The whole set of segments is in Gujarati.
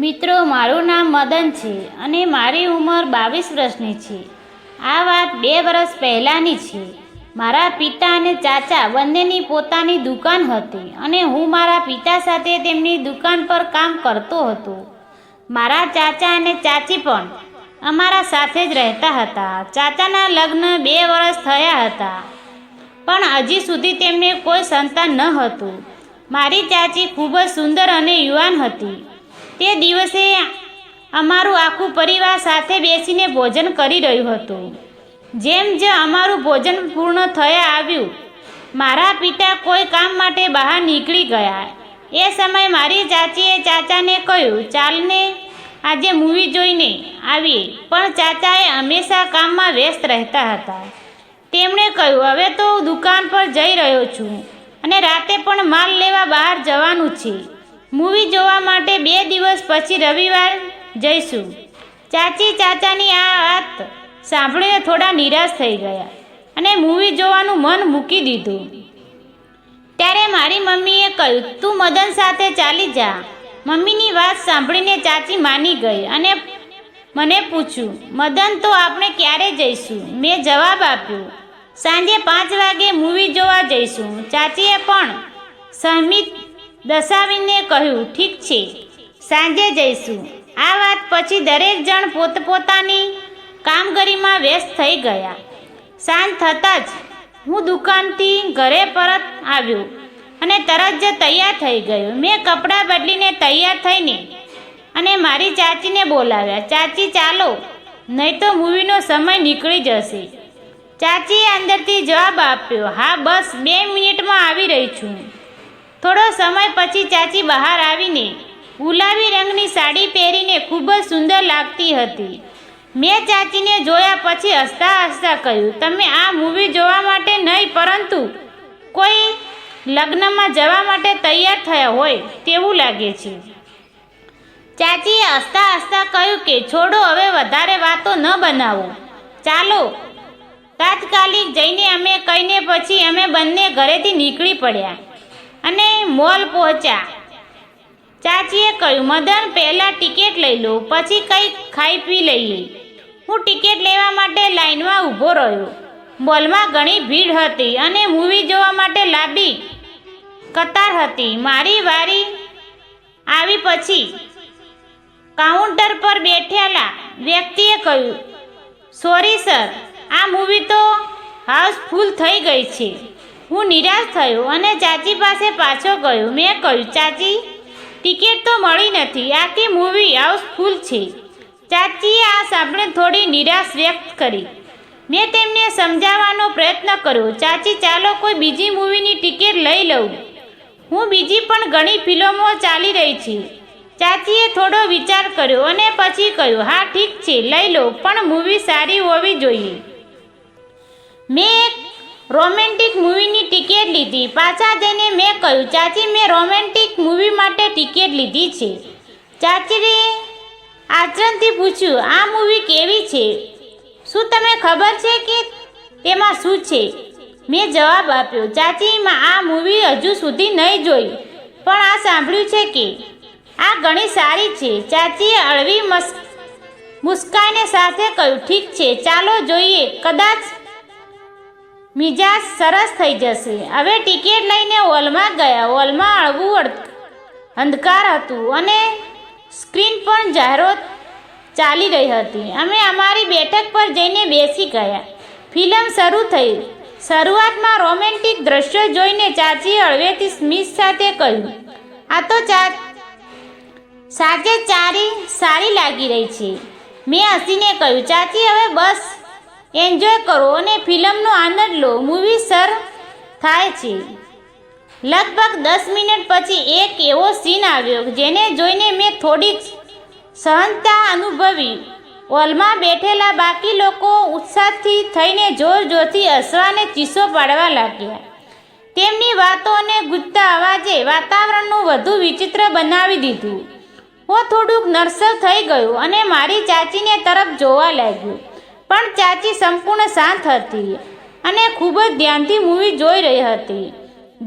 મિત્રો, મારું નામ મદન છે અને મારી ઉંમર 22 વર્ષની છે. આ વાત 2 વર્ષ પહેલાંની છે. મારા પિતા અને ચાચા બંનેની પોતાની દુકાન હતી અને હું મારા પિતા સાથે તેમની દુકાન પર કામ કરતો હતો. મારા ચાચા અને ચાચી પણ અમારા સાથે જ રહેતા હતા. ચાચાના લગ્ન 2 વર્ષ થયા હતા, પણ હજી સુધી તેમને કોઈ સંતાન ન હતું. મારી ચાચી ખૂબ જ સુંદર અને યુવાન હતી. તે દિવસે અમારું આખું પરિવાર સાથે બેસીને ભોજન કરી રહ્યું હતું. જેમ જ અમારું ભોજન પૂર્ણ થયા આવ્યું, મારા પિતા કોઈ કામ માટે બહાર નીકળી ગયા. એ સમયે મારી ચાચીએ ચાચાને કહ્યું, ચાલને આજે મૂવી જોઈને આવીએ. પણ ચાચાએ હંમેશા કામમાં વ્યસ્ત રહેતા હતા. તેમણે કહ્યું, હવે તો દુકાન પર જઈ રહ્યો છું અને રાતે પણ માલ લેવા બહાર જવાનું છે. મૂવી જોવા માટે 2 દિવસ પછી રવિવાર જઈશું. ચાચી ચાચાની આ વાત સાંભળીને થોડા નિરાશ થઈ ગયા અને મૂવી જોવાનું મન મૂકી દીધું. ત્યારે મારી મમ્મીએ કહ્યું, તું મદન સાથે ચાલી જા. મમ્મીની વાત સાંભળીને ચાચી માની ગઈ અને મને પૂછ્યું, મદન, તો આપણે ક્યારે જઈશું? મેં જવાબ આપ્યો, સાંજે 5 વાગે મૂવી જોવા જઈશું. ચાચીએ પણ સહમત દર્શાવીને કહ્યું, ઠીક છે, સાંજે જઈશું. આ વાત પછી દરેક જણ પોતપોતાની કામગીરીમાં વ્યસ્ત થઈ ગયા. સાંજ થતાં જ હું દુકાનથી ઘરે પરત આવ્યો અને તરત જ તૈયાર થઈ ગયો. મેં કપડાં બદલીને તૈયાર થઈને અને મારી ચાચીને બોલાવ્યા. ચાચી, ચાલો, નહીં તો મૂવીનો સમય નીકળી જશે. ચાચીએ અંદરથી જવાબ આપ્યો, હા, બસ 2 મિનિટમાં આવી રહી છું. થોડો સમય પછી ચાચી બહાર આવીને ગુલાબી રંગની સાડી પહેરીને ખૂબ જ સુંદર લાગતી હતી. મેં ચાચીને જોયા પછી હસતા હસતા કહ્યું, તમે આ મૂવી જોવા માટે નહીં પરંતુ કોઈ લગ્નમાં જવા માટે તૈયાર થયા હોય તેવું લાગે છે. ચાચીએ હસતા હસતા કહ્યું કે છોડો, હવે વધારે વાતો ન બનાવો, ચાલો. તાત્કાલિક જઈને અમે કહીને પછી અમે બંને ઘરેથી નીકળી પડ્યા અને મોલ પહોંચ્યા. ચાચીએ કહ્યું, મદન, પહેલાં ટિકિટ લઈ લો, પછી કંઈક ખાઈ પી લઈએ. હું ટિકિટ લેવા માટે લાઈનમાં ઊભો રહ્યો. મોલમાં ઘણી ભીડ હતી અને મૂવી જોવા માટે લાંબી કતાર હતી. મારી વારી આવી પછી કાઉન્ટર પર બેઠેલા વ્યક્તિએ કહ્યું, સોરી સર, આ મૂવી તો હાઉસફુલ થઈ ગઈ છે. હું નિરાશ થયો અને ચાચી પાસે પાછો ગયો. મેં કહ્યું, ચાચી, ટિકિટ તો મળી નથી, આખી મૂવી હાઉસફુલ છે. ચાચીએ આ સાંભળીને થોડી નિરાશ વ્યક્ત કરી. મેં તેમને સમજાવવાનો પ્રયત્ન કર્યો, ચાચી, ચાલો કોઈ બીજી મૂવીની ટિકિટ લઈ લઉં. હું બીજી પણ ઘણી ફિલ્મો ચાલી રહી છે. ચાચીએ થોડો વિચાર કર્યો અને પછી કહ્યું, હા, ઠીક છે, લઈ લો, પણ મૂવી સારી હોવી જોઈએ. મેં એક રોમેન્ટિક મૂવીની ટિકિટ લીધી. પાછા જઈને મેં કહ્યું, ચાચી, મેં રોમેન્ટિક મૂવી માટે ટિકિટ લીધી છે. ચાચીએ આચરણથી પૂછ્યું, આ મૂવી કેવી છે? શું તમને ખબર છે કે તેમાં શું છે? મેં જવાબ આપ્યો, ચાચી, આ મૂવી હજુ સુધી નહીં જોઈ, પણ આ સાંભળ્યું છે કે આ ઘણી સારી છે. ચાચીએ હળવી મુસ્કાઈને સાથે કહ્યું, ઠીક છે, ચાલો જોઈએ, કદાચ મિજાજ સરસ થઈ જશે. હવે ટિકિટ લઈને હોલમાં ગયા. હોલમાં હળવું અંધકાર હતું અને સ્ક્રીન પર જાહેરાત ચાલી રહી હતી. અમે અમારી બેઠક પર જઈને બેસી ગયા. ફિલ્મ શરૂ થઈ. શરૂઆતમાં રોમેન્ટિક દ્રશ્યો જોઈને ચાચીએ હળવેથી સ્મિત સાથે કહ્યું, આ તો સાચે સારી લાગી રહી છે. મેં હસીને કહ્યું, ચાચી, હવે બસ એન્જોય કરો અને ફિલ્મનો આનંદ લો. મૂવી શરૂ થાય છે. લગભગ 10 મિનિટ પછી એક એવો સીન આવ્યો જેને જોઈને મેં થોડીક સહનતા અનુભવી. હોલમાં બેઠેલા બાકી લોકો ઉત્સાહથી થઈને જોરથી હસવા અને ચીસો પાડવા લાગ્યા. તેમની વાતો અને ગૂંજતા અવાજે વાતાવરણનું વધુ વિચિત્ર બનાવી દીધું. હું થોડુંક નર્વસ થઈ ગયો અને મારી ચાચીને તરફ જોવા લાગ્યો. પણ ચાચી સંપૂર્ણ શાંત હતી અને ખૂબ જ ધ્યાનથી મૂવી જોઈ રહી હતી.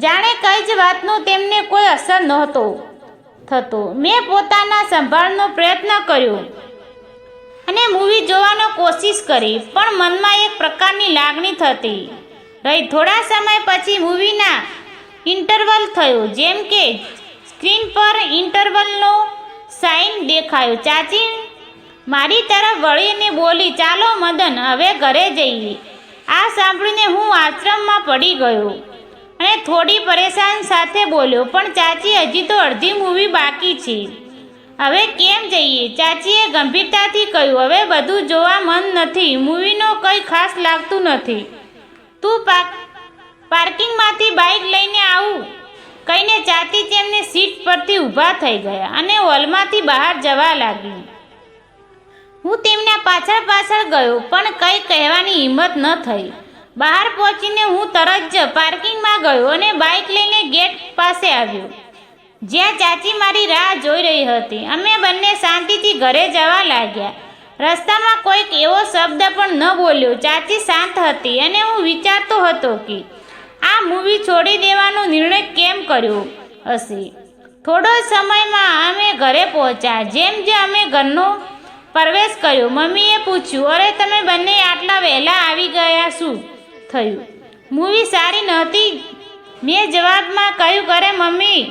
જાણે કઈ જ વાતનો તેમને કોઈ અસર નહોતો થતો. મેં પોતાના સંભાળનો પ્રયત્ન કર્યો અને મૂવી જોવાનો કોશિશ કરી, પણ મનમાં એક પ્રકારની લાગણી થતી રહી. થોડા સમય પછી મૂવીના ઇન્ટરવલ થયો. જેમ કે સ્ક્રીન પર ઇન્ટરવલનો સાઇન દેખાયો. ચાચી મારી તરફ વળીને બોલી, ચાલો મદન, હવે ઘરે જઈએ. આ સાંભળીને હું આશ્રમમાં પડી ગયો અને થોડી પરેશાન સાથે બોલ્યો, પણ ચાચી હજી તો અડધી મૂવી બાકી છે, હવે કેમ જઈએ? ચાચીએ ગંભીરતાથી કહ્યું, હવે બધું જોવા મન નથી, મૂવીનો કંઈ ખાસ લાગતું નથી. તું પાર્કિંગમાંથી બાઇક લઈને આવું કહીને ચાચી તેમને સીટ પરથી ઊભા થઈ ગયા અને હોલમાંથી બહાર જવા લાગી. હું તેમના પાછળ પાછળ ગયો, પણ કંઈ કહેવાની હિંમત ન થઈ. બહાર પહોંચીને હું તરત જ પાર્કિંગમાં ગયો અને બાઇક લઈને ગેટ પાસે આવ્યો, જ્યાં ચાચી મારી રાહ જોઈ રહી હતી. અમે બંને શાંતિથી ઘરે જવા લાગ્યા. રસ્તામાં કોઈક એવો શબ્દ પણ ન બોલ્યો. ચાચી શાંત હતી અને હું વિચારતો હતો કે આ મૂવી છોડી દેવાનો નિર્ણય કેમ કર્યો હશે. થોડો સમયમાં અમે ઘરે પહોંચ્યા. જેમ જે અમે ઘરનો પ્રવેશ કર્યો, મમ્મીએ પૂછ્યું, અરે તમે બંને આટલા વહેલા આવી ગયા, શું થયું? મૂવી સારી નહોતી? મેં જવાબમાં કહ્યું, અરે મમ્મી,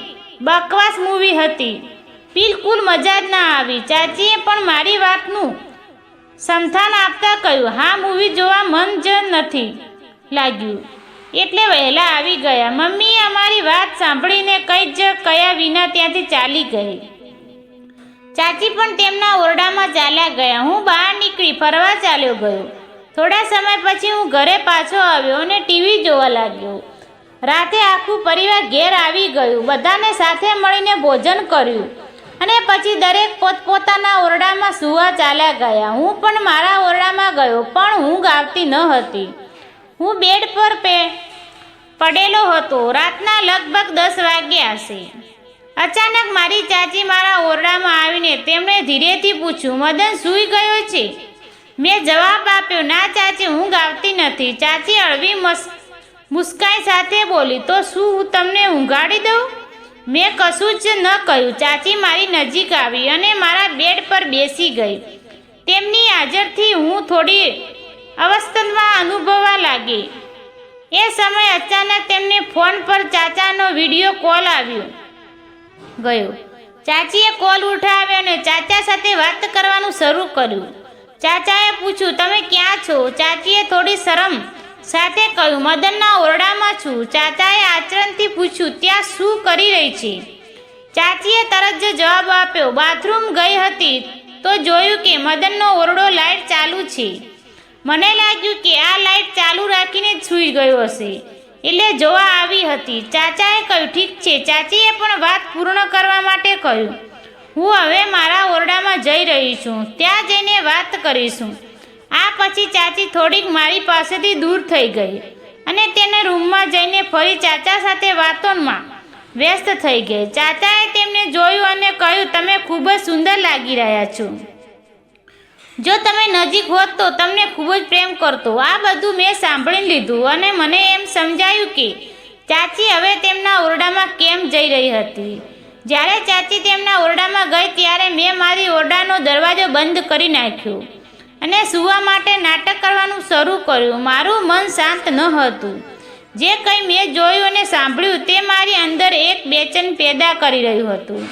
બકવાસ મૂવી હતી, બિલકુલ મજા જ ના આવી. ચાચીએ પણ મારી વાતનું સમર્થન આપતા કહ્યું, હા, મૂવી જોવા મન જ નથી લાગ્યું એટલે વહેલા આવી ગયા. મમ્મીએ અમારી વાત સાંભળીને કંઈ જ કહ્યા વિના ત્યાંથી ચાલી ગઈ. ચાચી પણ તેમના ઓરડામાં ચાલ્યા ગયા. હું બહાર નીકળી ફરવા ચાલ્યો ગયો. થોડા સમય પછી હું ઘરે પાછો આવ્યો અને ટીવી જોવા લાગ્યો. રાતે આખું પરિવાર ઘેર આવી ગયું. બધાને સાથે મળીને ભોજન કર્યું અને પછી દરેક પોતપોતાના ઓરડામાં સૂવા ચાલ્યા ગયા. હું પણ મારા ઓરડામાં ગયો, પણ ઊંઘ આવતી ન હતી. હું બેડ પર પડેલો હતો. રાતના લગભગ 10 વાગ્યા હશે. અચાનક મારી ચાચી મારા ઓરડામાં આવીને તેમણે ધીરેથી પૂછ્યું, મદન સૂઈ ગયો છે? મેં જવાબ આપ્યો, ના ચાચી, ઊંઘ આવતી નથી. ચાચી હળવી મુસ્કાઈ સાથે બોલી, તો શું હું તમને ઊંઘાડી દઉં? મેં કશું જ ન કહ્યું. ચાચી મારી નજીક આવી અને મારા બેડ પર બેસી ગઈ. તેમની હાજરથી હું થોડી અસ્વસ્થતા અનુભવવા લાગી. એ સમયે અચાનક તેમને ફોન પર ચાચાનો વિડીયો કોલ આવ્યો ગયો. ચાચીએ કોલ ઉઠાવ્યો અને ચાચા સાથે વાત કરવાનું શરૂ કર્યું. ચાચાએ પૂછ્યું, તમે ક્યાં છો? ચાચીએ થોડી શરમ સાથે કહ્યું, મદનના ઓરડામાં છું. ચાચાએ આચરણથી પૂછ્યું, ત્યાં શું કરી રહી છે? ચાચીએ તરત જ જવાબ આપ્યો, બાથરૂમ ગઈ હતી તો જોયું કે મદનનો ઓરડો લાઇટ ચાલુ છે. મને લાગ્યું કે આ લાઇટ ચાલુ રાખીને જ સૂઈ ગયો હશે, એટલે જોવા આવી હતી. ચાચાએ કહ્યું, ઠીક છે. ચાચીએ પણ વાત પૂર્ણ કરવા માટે કહ્યું, હું હવે મારા ઓરડામાં જઈ રહી છું, ત્યાં જઈને વાત કરીશું. આ પછી ચાચી થોડીક મારી પાસેથી દૂર થઈ ગઈ અને તેના રૂમમાં જઈને ફરી ચાચા સાથે વાતોમાં વ્યસ્ત થઈ ગઈ. ચાચાએ તેમને જોયું અને કહ્યું, તમે ખૂબ જ સુંદર લાગી રહ્યા છો. જો તમે નજીક હોત તો તમને ખૂબ જ પ્રેમ કરતો. આ બધું મેં સાંભળી લીધું અને મને એમ સમજાયું કે ચાચી હવે તેમના ઓરડામાં કેમ જઈ રહી હતી. જ્યારે ચાચી તેમના ઓરડામાં ગઈ ત્યારે મેં મારી ઓરડાનો દરવાજો બંધ કરી નાખ્યો અને સૂવા માટે નાટક કરવાનું શરૂ કર્યું. મારું મન શાંત ન હતું. જે કંઈ મેં જોયું અને સાંભળ્યું તે મારી અંદર એક બેચેન પેદા કરી રહ્યું હતું.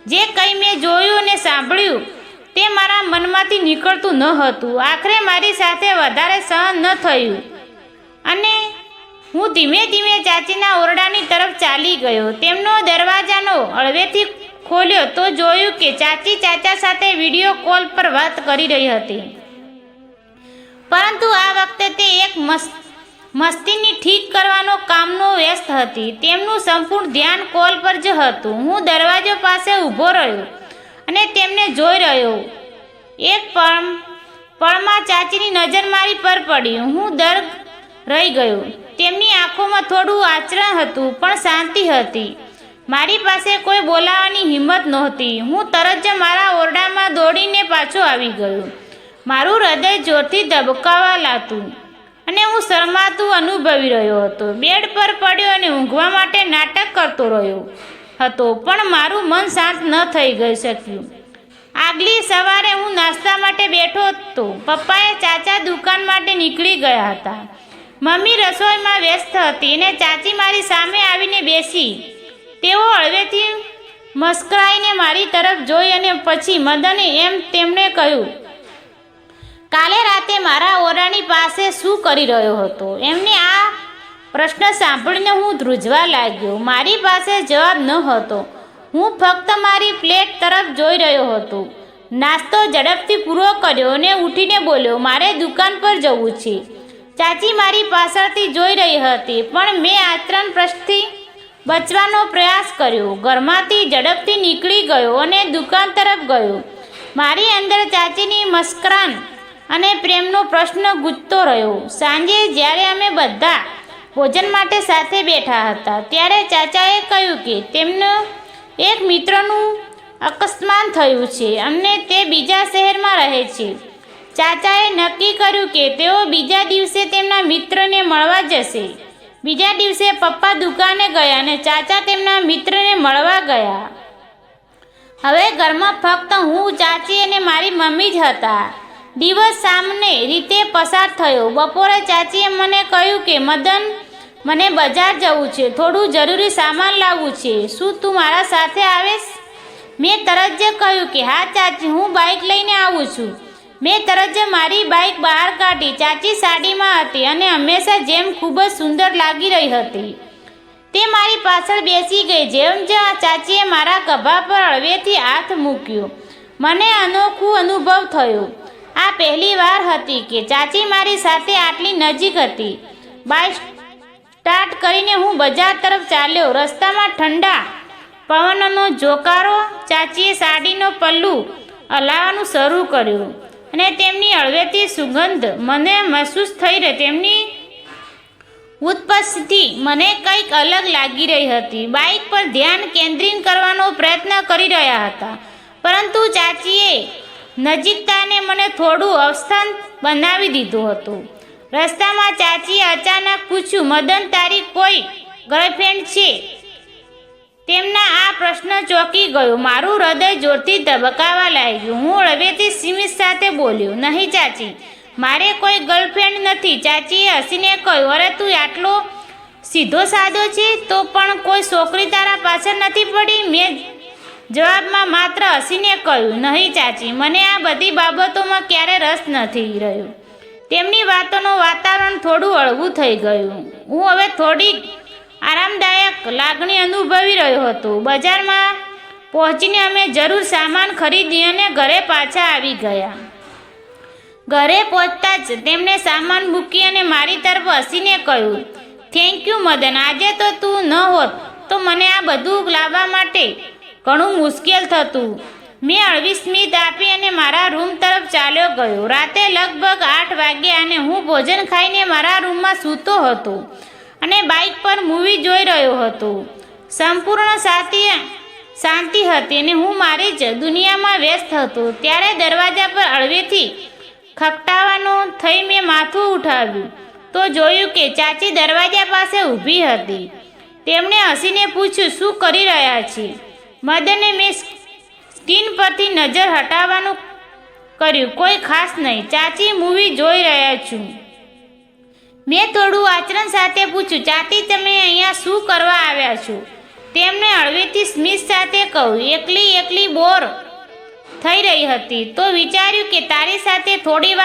જે કંઈ મેં જોયું અને સાંભળ્યું તે મારા મનમાંથી નીકળતું ન હતું. આખરે મારી સાથે વધારે સહન ન થયું અને હું ધીમે ધીમે ચાચીના ઓરડાની તરફ ચાલી ગયો. તેમનો દરવાજાનો હળવેથી ખોલ્યો તો જોયું કે ચાચી ચાચા સાથે વિડીયો કોલ પર વાત કરી રહી હતી. પરંતુ આ વખતે તે એક મસ્તીની ઠીક કરવાનો કામનો વ્યસ્ત હતી. તેમનું સંપૂર્ણ ધ્યાન કોલ પર જ હતું. હું દરવાજો પાસે ઊભો રહ્યો અને તેમને જોઈ રહ્યો. એક પળમાં ચાચીની નજર મારી પર પડી. હું દર્ગ રહી ગયો. તેમની આંખોમાં થોડું આચરણ હતું, પણ શાંતિ હતી. મારી પાસે કોઈ બોલાવવાની હિંમત નહોતી. હું તરત જ મારા ઓરડામાં દોડીને પાછો આવી ગયો. મારું હૃદય જોરથી ધબકાવા લાગતું અને હું શરમાતું અનુભવી રહ્યો હતો. બેડ પર પડ્યો અને ઊંઘવા માટે નાટક કરતો રહ્યો હતો, પણ મારું મન શાંત ન થઈ શક્યું. આગલી સવારે હું નાસ્તા માટે બેઠો હતો. પપ્પાએ ચાચા દુકાન માટે નીકળી ગયા હતા. મમ્મી રસોઈમાં વ્યસ્ત હતી અને ચાચી મારી સામે આવીને બેસી. તેઓ હળવેથી મસ્કરાઈને મારી તરફ જોઈ અને પછી મદને તેમણે કહ્યું, કાલે રાતે મારા ઓરડાની પાસે શું કરી રહ્યો હતો? એમને આ પ્રશ્ન સાંભળીને હું ધ્રુજવા લાગ્યો. મારી પાસે જવાબ ન હતો. હું ફક્ત મારી પ્લેટ તરફ જોઈ રહ્યો હતો. નાસ્તો ઝડપથી પૂરો કર્યો અને ઉઠીને બોલ્યો, મારે દુકાન પર જવું છે. ચાચી મારી પાછળથી જોઈ રહી હતી, પણ મેં આચરણ પ્રશ્નથી બચવાનો પ્રયાસ કર્યો. ઘરમાંથી ઝડપથી નીકળી ગયો અને દુકાન તરફ ગયો. મારી અંદર ચાચીની મસ્કરાન અને પ્રેમનો પ્રશ્ન ગૂંજતો રહ્યો. સાંજે જ્યારે અમે બધા ભોજન માટે સાથે બેઠા હતા, ત્યારે ચાચાએ કહ્યું કે તેમનો એક મિત્રનું અકસ્માત થયું છે અને તે બીજા શહેરમાં રહે છે. ચાચાએ નક્કી કર્યું કે તેઓ બીજા દિવસે તેમના મિત્રને મળવા જશે. બીજા દિવસે પપ્પા દુકાને ગયા અને ચાચા તેમના મિત્રને મળવા ગયા. હવે ઘરમાં ફક્ત હું, ચાચી અને મારી મમ્મી જ હતા. દિવસ સામાન્ય રીતે પસાર થયો. બપોરે ચાચીએ મને કહ્યું કે મદન, મને બજાર જવું છે, થોડું જરૂરી સામાન લાવવું છે. શું તું મારા સાથે આવેશ? મેં તરત જ કહ્યું કે હા ચાચી, હું બાઇક લઈને આવું છું. મેં તરત જ મારી બાઇક બહાર કાઢી. ચાચી સાડીમાં હતી અને હંમેશા જેમ ખૂબ જ સુંદર લાગી રહી હતી. તે મારી પાછળ બેસી ગઈ. જેમ જ ચાચીએ મારા ખભા પર હળવેથી હાથ મૂક્યો, મને અનોખું અનુભવ થયો. આ પહેલી વાર હતી કે ચાચી મારી સાથે આટલી નજીક હતી. બાઇક સ્ટાર્ટ કરીને હું બજાર તરફ ચાલ્યો. રસ્તામાં ઠંડા પવનનો ઝોકારો. ચાચીએ સાડીનો પલ્લું હલાવવાનું શરૂ કર્યું અને તેમની હળવેથી સુગંધ મને મહેસૂસ થઈ રહી. તેમની ઉપસ્થિતિ મને કંઈક અલગ લાગી રહી હતી. બાઇક પર ધ્યાન કેન્દ્રિત કરવાનો પ્રયત્ન કરી રહ્યા હતા, પરંતુ ચાચીએ નજીકતાને મને થોડું અવસ્થાન બનાવી દીધું હતું. રસ્તામાં ચાચીએ અચાનક પૂછ્યું, મદન, તારી કોઈ ગર્લફ્રેન્ડ છે? તેમના આ પ્રશ્ન ચોંકી ગયો. મારું હૃદય જોરથી ધબકાવા લાગ્યું. હું હળવેથી સ્મિત સાથે બોલ્યો, નહીં ચાચી, મારે કોઈ ગર્લફ્રેન્ડ નથી. ચાચીએ હસીને કહ્યું, અરે તું આટલો સીધો સાદો છે તો પણ કોઈ છોકરી તારા પાછળ નથી પડી? મેં જવાબમાં માત્ર હસીને કહ્યું, નહીં ચાચી, મને આ બધી બાબતોમાં ક્યારે રસ નથી રહ્યો. તેમની વાતોનું વાતાવરણ થોડું હળવું થઈ ગયું. હું હવે થોડી આરામદાયક લાગણી અનુભવી રહ્યો હતો. બજારમાં પહોંચીને અમે જરૂર સામાન ખરીદી અને ઘરે પાછા આવી ગયા. ઘરે પહોંચતા જ તેમણે સામાન મૂકી અને મારી તરફ હસીને કહ્યું, થેન્ક યુ મદન, આજે તો તું ન હોત તો મને આ બધું લાવવા માટે ઘણું મુશ્કેલ થતું. મેં હળવી સ્મિત આપી અને મારા રૂમ તરફ ચાલ્યો ગયો. રાતે લગભગ 8 વાગ્યા અને હું ભોજન ખાઈને મારા રૂમમાં સૂતો હતો અને બાઇક પર મૂવી જોઈ રહ્યો હતો. સંપૂર્ણ શાંતિ હતી અને હું મારી જ દુનિયામાં વ્યસ્ત હતો. ત્યારે દરવાજા પર હળવેથી ખખડાવવાનો થઈ મેં માથું ઉઠાવ્યું તો જોયું કે ચાચી દરવાજા પાસે ઊભી હતી. તેમણે હસીને પૂછ્યું, શું કરી રહ્યા છે? મદને મેં સ્ક્રીન પરથી નજર હટાવવાનું કર્યું. કોઈ ખાસ નહીં ચાચી, મૂવી જોઈ રહ્યા છું. મેં થોડું આચરણ સાથે પૂછ્યું, ચાચી, તમે અહીંયા શું કરવા આવ્યા છો? તેમણે હળવેથી સ્મિત સાથે કહ્યું, એકલી બોર થઈ રહી હતી તો વિચાર્યું કે તારી સાથે થોડી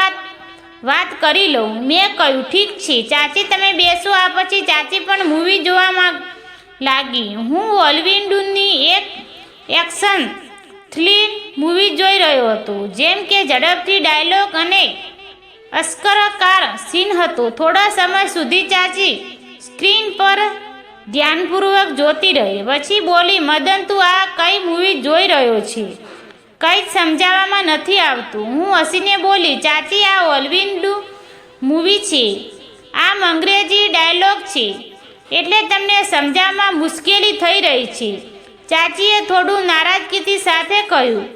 વાત કરી લઉં. મેં કહ્યું, ઠીક છે ચાચી, તમે બેસો. આ પછી ચાચી પણ મૂવી જોવામાં લાગી. હું હોલિવૂડની એક એક્શન થ્રિલર મૂવી જોઈ રહ્યો હતો, જેમ કે ઝડપથી ડાયલોગ અને અસ્કરકાર સીન હતો. થોડા સમય સુધી ચાચી સ્ક્રીન પર ધ્યાનપૂર્વક જોતી રહી. પછી બોલી, મદન, તું આ કઈ મૂવી જોઈ રહ્યો છે? કંઈ જ સમજાવવામાં નથી આવતું. હું હસીને બોલી, ચાચી, આ હોલિવૂડ મૂવી છે. આમ અંગ્રેજી ડાયલોગ છે એટલે તમને સમજાવવામાં મુશ્કેલી થઈ રહી છે. ચાચીએ થોડું નારાજગીથી સાથે કહ્યું,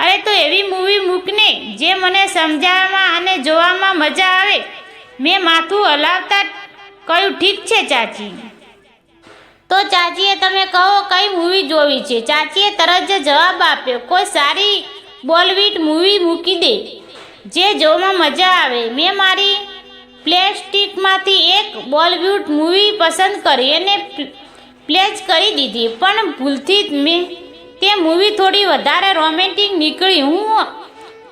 અરે તો એવી મૂવી મૂકને જે મને સમજાવવામાં અને જોવામાં મજા આવે. મેં માથું હલાવતા કહ્યું, ઠીક છે ચાચી. તો ચાચીએ તમે કહો કઈ મૂવી જોવી છે? ચાચીએ તરત જ જવાબ આપ્યો, કોઈ સારી બોલિવૂડ મૂવી મૂકી દે જે જોવામાં મજા આવે. મેં મારી પ્લેલિસ્ટમાંથી એક બોલિવૂડ મૂવી પસંદ કરી અને પ્લે કરી દીધી, પણ ભૂલથી મેં તે મૂવી થોડી વધારે રોમેન્ટિક નીકળી. હું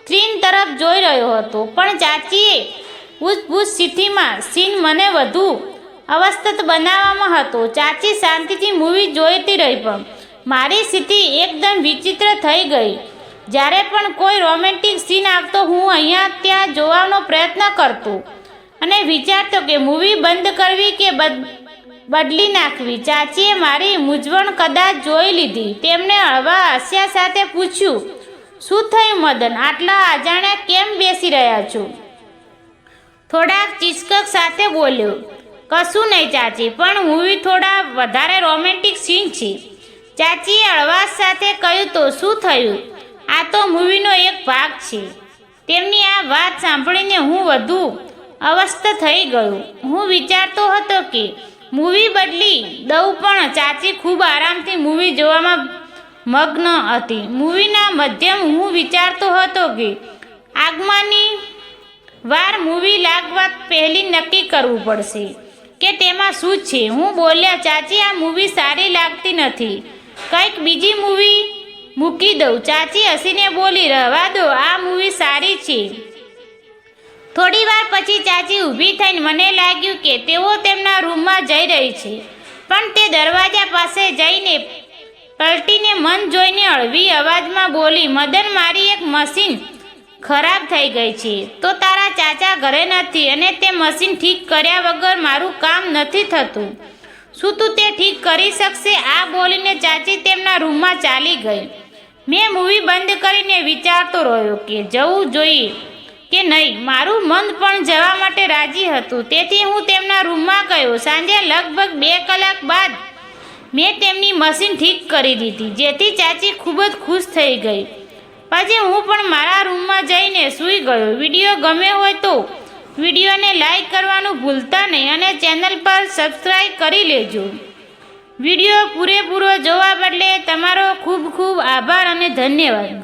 સ્ક્રીન તરફ જોઈ રહ્યો હતો, પણ ચાચીએ ઉચ્ચભૂત સ્થિતિમાં સીન મને વધુ અવસ્થિત બનાવવામાં હતો. ચાચી શાંતિથી મૂવી જોઈતી રહી, પણ મારી સ્થિતિ એકદમ વિચિત્ર થઈ ગઈ. જ્યારે પણ કોઈ રોમેન્ટિક સીન આવતો, હું અહીંયા ત્યાં જોવાનો પ્રયત્ન કરતો અને વિચારતો કે મૂવી બંધ કરવી કે બદલી નાખવી. ચાચીએ મારી મૂંઝવણ કદાચ જોઈ લીધી. તેમણે હળવા હાસ્ય સાથે પૂછ્યું, શું થયું મદન? આટલા અજાણ્યા કેમ બેસી રહ્યા છો? થોડાક ચિસ્કક સાથે બોલ્યો, કશું નહીં ચાચી, પણ મૂવી થોડા વધારે રોમેન્ટિક સીન છે. ચાચીએ હળવાશ સાથે કહ્યું, તો શું થયું? આ તો મૂવીનો એક ભાગ છે. તેમની આ વાત સાંભળીને હું વધુ અસ્વસ્થ થઈ ગયો. હું વિચારતો હતો કે મૂવી બદલી દઉં, પણ ચાચી ખૂબ આરામથી મૂવી જોવામાં મગ્ન હતી. મૂવીના મધ્યમ હું વિચારતો હતો કે આગમની વાર મૂવી લાગવા પહેલી નક્કી કરવું પડશે કે તેમાં શું છે. હું બોલ્યા, ચાચી આ મૂવી સારી લાગતી નથી, કંઈક બીજી મૂવી મૂકી દઉં. ચાચી હસીને બોલી, રહેવા દો, આ મૂવી સારી છે. થોડી વાર પછી ચાચી ઊભી થઈને મને લાગ્યું કે તેઓ તેમના રૂમમાં જઈ રહી છે, પણ તે દરવાજા પાસે જઈને પલટીને મન જોઈને હળવી અવાજમાં બોલી, મદન, મારી એક મશીન ખરાબ થઈ ગઈ છે. તો તારા ચાચા ઘરે નથી અને તે મશીન ઠીક કર્યા વગર મારું કામ નથી થતું. શું તું તે ઠીક કરી શકશે? આ બોલીને ચાચી તેમના રૂમમાં ચાલી ગઈ. મેં મૂવી બંધ કરીને વિચારતો રહ્યો કે જવું જોઈએ કે નહીં. મારું મન પણ જવા માટે રાજી હતું, તેથી હું તેમના રૂમમાં ગયો. સાંજે લગભગ 2 કલાક બાદ મેં તેમની મશીન ઠીક કરી દીધી, જેથી ચાચી ખૂબ જ ખુશ થઈ ગઈ. પછી હું પણ મારા રૂમમાં જઈને સૂઈ ગયો. વિડીયો ગમ્યો હોય તો વિડીયોને લાઈક કરવાનું ભૂલતા નહીં અને ચેનલ પર સબસ્ક્રાઈબ કરી લેજો. વિડીયો પૂરેપૂરો જોવા બદલે તમારો ખૂબ ખૂબ આભાર અને ધન્યવાદ.